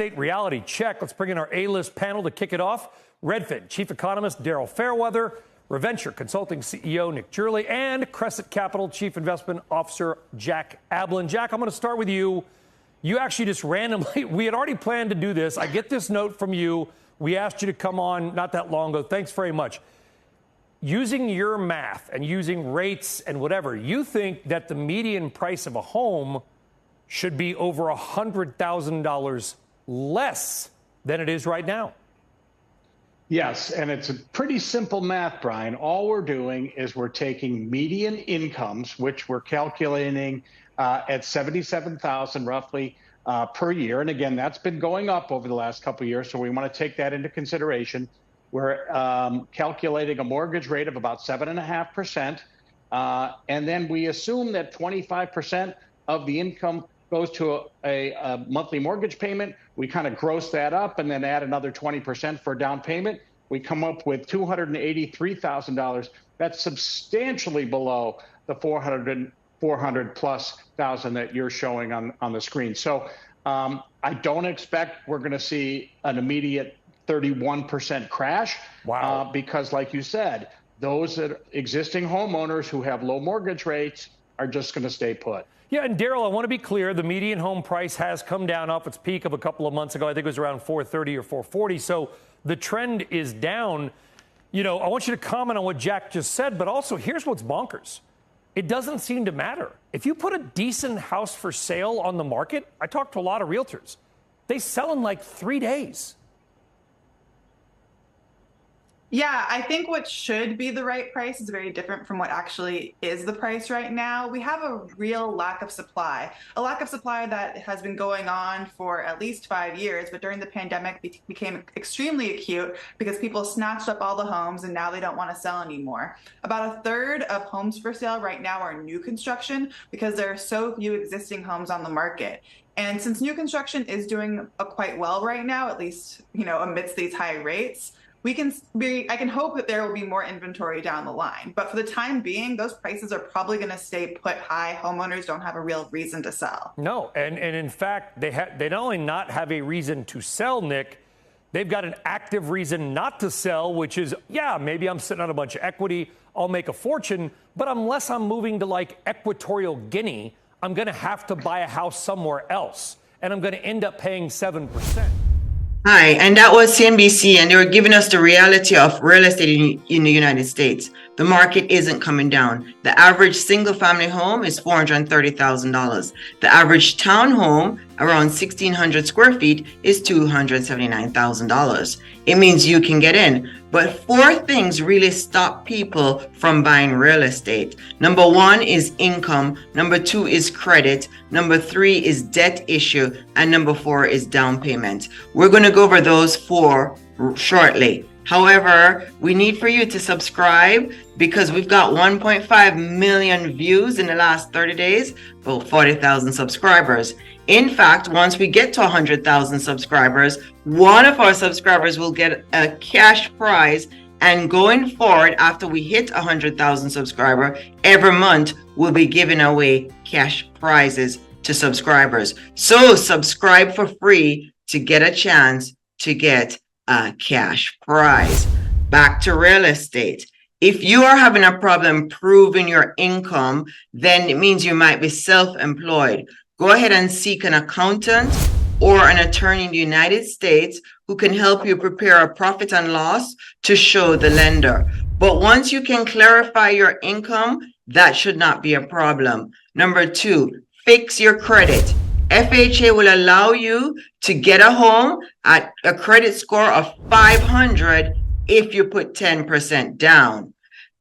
estate reality check. Let's bring in our A-list panel to kick it off. Redfin Chief Economist Daryl Fairweather, Reventure Consulting CEO Nick Jurley, and Crescent Capital Chief Investment Officer Jack Ablin. Jack, I'm going to start with you. You actually just randomly, we had already planned to do this. I get this note from you. We asked you to come on not that long ago. Thanks very much. Using your math and using rates and whatever, you think that the median price of a home should be over $100,000 less than it is right now. Yes, and it's a pretty simple math, Brian. All we're doing is we're taking median incomes, which we're calculating at $77,000 roughly per year. And again, that's been going up over the last couple of years, so we want to take that into consideration. We're calculating a mortgage rate of about 7.5%, and then we assume that 25% of the income goes to a monthly mortgage payment. We kind of gross that up and then add another 20% for down payment. We come up with $283,000. That's substantially below the 400 plus thousand that you're showing on the screen. So I don't expect we're going to see an immediate 31% crash. Wow. Because like you said, those existing homeowners who have low mortgage rates are just going to stay put. Yeah, and Daryl, I want to be clear. The median home price has come down off its peak of a couple of months ago. I think it was around 430 or 440. So the trend is down. You know, I want you to comment on what Jack just said, but also here's what's bonkers. It doesn't seem to matter. If you put a decent house for sale on the market, I talked to a lot of realtors. They sell in like 3 days. Yeah, I think what should be the right price is very different from what actually is the price right now. We have a real lack of supply, that has been going on for at least 5 years, but during the pandemic became extremely acute because people snatched up all the homes and now they don't want to sell anymore. About a third of homes for sale right now are new construction because there are so few existing homes on the market. And since new construction is doing quite well right now, at least, amidst these high rates, I can hope that there will be more inventory down the line. But for the time being, those prices are probably going to stay put high. Homeowners don't have a real reason to sell. No, and in fact, they not only not have a reason to sell, Nick, they've got an active reason not to sell, which is, yeah, maybe I'm sitting on a bunch of equity, I'll make a fortune, but unless I'm moving to like Equatorial Guinea, I'm going to have to buy a house somewhere else, and I'm going to end up paying 7%. Hi, and that was CNBC, and they were giving us the reality of real estate in the United States. The market isn't coming down. The average single-family home is $430,000. The average townhome, around 1,600 square feet, is $279,000. It means you can get in. But 4 things really stop people from buying real estate. Number 1 is income. Number 2 is credit. Number 3 is debt issue. And number 4 is down payment. We're going to go over those 4 shortly. However, we need for you to subscribe because we've got 1.5 million views in the last 30 days, about 40,000 subscribers. In fact, once we get to 100,000 subscribers, one of our subscribers will get a cash prize. And going forward, after we hit 100,000 subscribers, every month we'll be giving away cash prizes to subscribers. So subscribe for free to get a chance to get a cash prize. Back to real estate. If you are having a problem proving your income, then it means you might be self-employed. Go ahead and seek an accountant or an attorney in the United States who can help you prepare a profit and loss to show the lender. But once you can clarify your income, that should not be a problem. Number 2, fix your credit. FHA will allow you to get a home at a credit score of 500 if you put 10% down.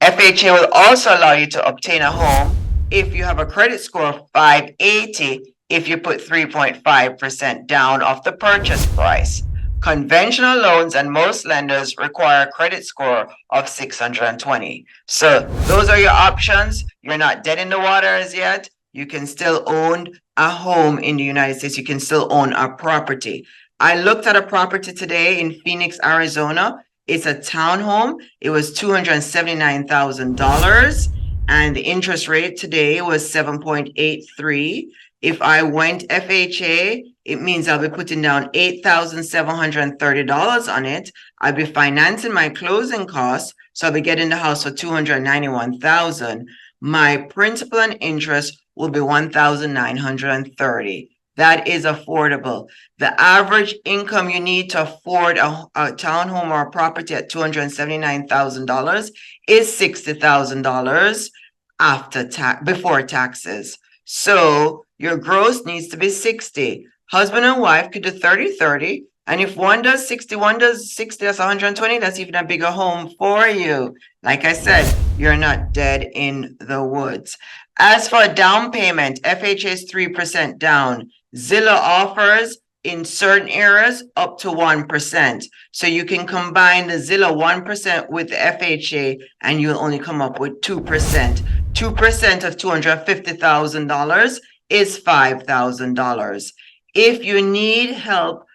FHA will also allow you to obtain a home if you have a credit score of 580 if you put 3.5% down off the purchase price. Conventional loans and most lenders require a credit score of 620. So those are your options. You're not dead in the water as yet. You can still own a home in the United States. You can still own a property. I looked at a property today in Phoenix, Arizona. It's a townhome. It was $279,000. And the interest rate today was 7.83. If I went FHA, it means I'll be putting down $8,730 on it. I'll be financing my closing costs, so I'll be getting the house for $291,000. My principal and interest will be $1,930. That is affordable. The average income you need to afford a townhome or a property at $279,000 is $60,000 before taxes. So your gross needs to be 60. Husband and wife could do 30-30. And if one does 60, one does 60, that's 120. That's even a bigger home for you. Like I said, you're not dead in the woods. As for a down payment, FHA is 3% down. Zillow offers in certain areas up to 1%. So you can combine the Zillow 1% with the FHA and you'll only come up with 2%. 2% of $250,000 is $5,000. If you need help,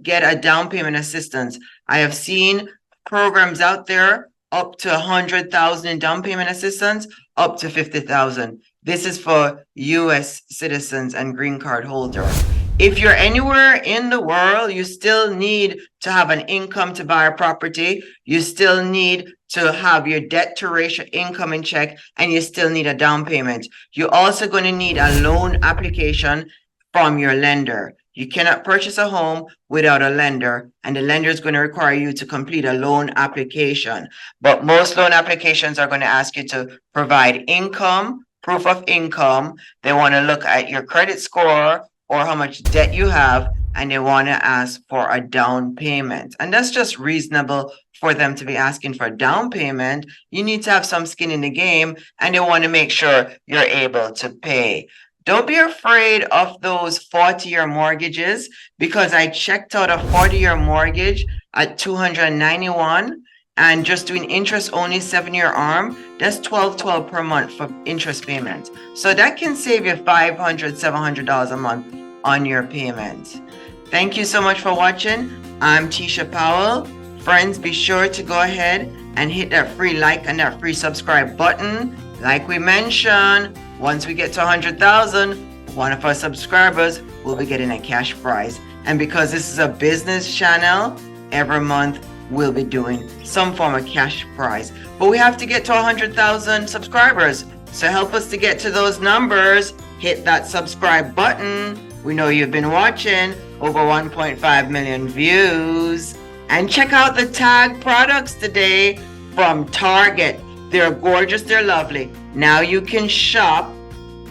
get a down payment assistance. I have seen programs out there up to $100,000 in down payment assistance, up to $50,000. This is for U.S. citizens and green card holders. If you're anywhere in the world, you still need to have an income to buy a property. You still need to have your debt to ratio income in check, and you still need a down payment. You're also going to need a loan application from your lender. You cannot purchase a home without a lender, and the lender is going to require you to complete a loan application. But most loan applications are going to ask you to provide income, proof of income. They want to look at your credit score or how much debt you have, and they want to ask for a down payment. And that's just reasonable for them to be asking for a down payment. You need to have some skin in the game, and they want to make sure you're able to pay. Don't be afraid of those 40-year mortgages, because I checked out a 40-year mortgage at $291, and just doing interest only 7-year ARM, that's $1,212 per month for interest payment. So that can save you $500, $700 a month on your payment. Thank you so much for watching. I'm Tisha Powell. Friends, be sure to go ahead and hit that free like and that free subscribe button. Like we mentioned, once we get to 100,000, one of our subscribers will be getting a cash prize. And because this is a business channel, every month we'll be doing some form of cash prize. But we have to get to 100,000 subscribers. So help us to get to those numbers. Hit that subscribe button. We know you've been watching, over 1.5 million views. And check out the tag products today from Target. They're gorgeous, they're lovely. Now you can shop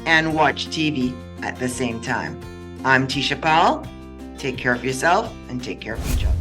and watch TV at the same time. I'm Tisha Powell. Take care of yourself and take care of each other.